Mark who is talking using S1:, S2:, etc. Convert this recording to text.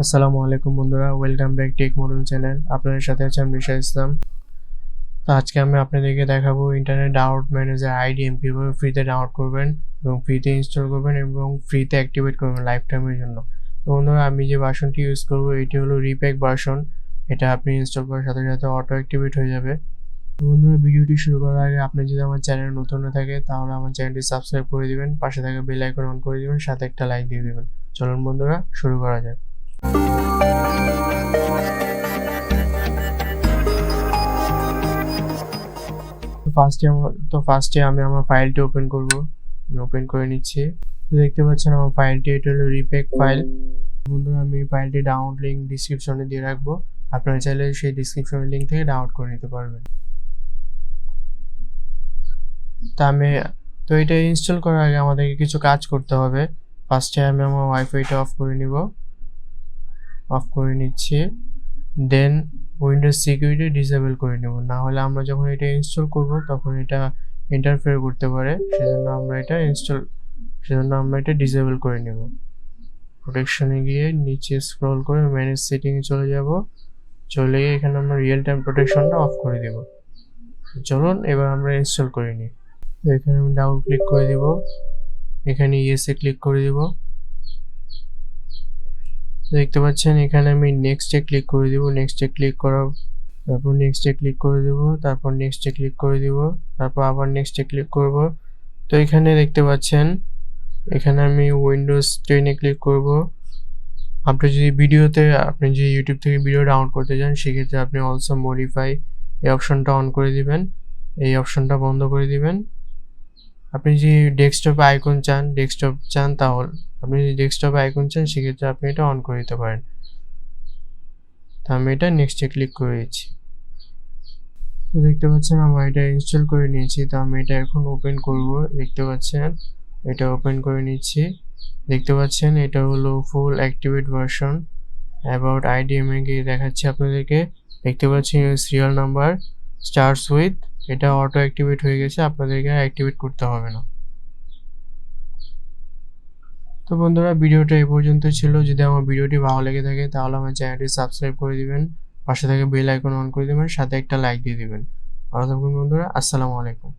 S1: আসসালামু আলাইকুম বন্ধুরা, welcome back tech model channel. আপনাদের সাথে আছে আমি রিশা ইসলাম। তো আজকে আমি আপনাদেরকে দেখাবো ইন্টারনেট ডাউনলোড ম্যানেজার আইডিএম কীভাবে ফ্রিতে ডাউনলোড করবেন এবং ফ্রিতে ইনস্টল করবেন এবং ফ্রিতে অ্যাক্টিভেট করবেন লাইফ টাইমের জন্য। তো বন্ধুরা, আমি যে ভার্সনটি ইউজ করবো এটি হলো রিপ্যাক ভার্সন। এটা আপনি ইনস্টল করার সাথে সাথে অটো অ্যাক্টিভেট হয়ে যাবে। তো বন্ধুরা, ভিডিওটি শুরু করার আগে আপনি যদি আমার চ্যানেল নতুন হয়ে থাকে তাহলে আমার চ্যানেলটি সাবস্ক্রাইব করে দিবেন, পাশে থাকা বেল আইকন অন করে দিবেন, সাথে একটা লাইক দিয়ে দিবেন। চলুন বন্ধুরা, শুরু করা যাক। ফার্স্টে আমি আমার ফাইলটি ওপেন করব। ওপেন করে নিচ্ছি। তো দেখতে পাচ্ছেন আমার ফাইলটি, এটা হলো রিপ্যাক ফাইল। বন্ধুরা, আমি ফাইলটি ডাউনলোড লিঙ্ক ডিসক্রিপশনে দিয়ে রাখবো, আপনারা চাইলে সেই ডিসক্রিপশনের লিঙ্ক থেকে ডাউনলোড করে নিতে পারবেন। তো এটা ইনস্টল করার আগে আমাদেরকে কিছু কাজ করতে হবে। ফার্স্টে আমি আমার ওয়াইফাইটা অফ করে নিচ্ছি। দেন উইন্ডোজ সিকিউরিটি ডিসেবল করে নেব, না হলে আমরা যখন এটা ইনস্টল করব তখন এটা ইন্টারফেয়ার করতে পারে। সেজন্য আমরা এটা ডিসেবল করে নেব। প্রোটেকশনে গিয়ে নিচে স্ক্রল করে ম্যানেজ সেটিংয়ে চলে গিয়ে এখানে আমরা রিয়েল টাইম প্রোটেকশনটা অফ করে দেব। চলুন এবার আমরা ইনস্টল করে নিই। তো এখানে আমি ডাবল ক্লিক করে দেব, এখানে ইয়েসে ক্লিক করে দেব। দেখতে পাচ্ছেন এখানে আমি নেক্সটে ক্লিক করে দিব। তারপর নেক্সটে ক্লিক করে দেব, তারপর নেক্সটে ক্লিক করে দিব, তারপর আবার নেক্সটে ক্লিক করব। তো এখানে দেখতে পাচ্ছেন এখানে আমি উইন্ডোজ 10-এ ক্লিক করব। আপনি যদি ইউটিউব থেকে ভিডিও ডাউনলোড করতে চান সেক্ষেত্রে আপনি অলসো মডিফাই এই অপশনটা অন করে দিবেন, এই অপশনটা বন্ধ করে দিবেন। আপনি যদি ডেস্কটপে আইকন চান তাহলে সেক্ষেত্রে আপনি এটা অন করে দিতে পারেন। তো আমি এটা নেক্সটে ক্লিক করে দিচ্ছি। তো দেখতে পাচ্ছেন আমার এটা ইনস্টল করে নিয়েছি। তো আমি এটা এখন ওপেন করব। দেখতে পাচ্ছেন এটা ওপেন করে নিচ্ছি। দেখতে পাচ্ছেন এটা হলো ফুল অ্যাক্টিভেট ভার্সন। অ্যাবাউট আইডিএম এ গিয়ে দেখাচ্ছি আপনাদেরকে। দেখতে পাচ্ছেন সিরিয়াল নাম্বার স্টার্টস উইথ, এটা অটো অ্যাক্টিভেট হয়ে গেছে, আপনাদেরকে অ্যাক্টিভেট করতে হবে না। তো বন্ধুরা, ভিডিওটা এই পর্যন্ত ছিল। যদি আমার ভিডিওটি ভালো লেগে থাকে তাহলে আমার চ্যানেলটি সাবস্ক্রাইব করে দিবেন, পাশে থেকে বেল আইকন অন করে দিবেন, সাথে একটা লাইক দিয়ে দিবেন। ভালো থাকবেন বন্ধুরা, আসসালামু আলাইকুম।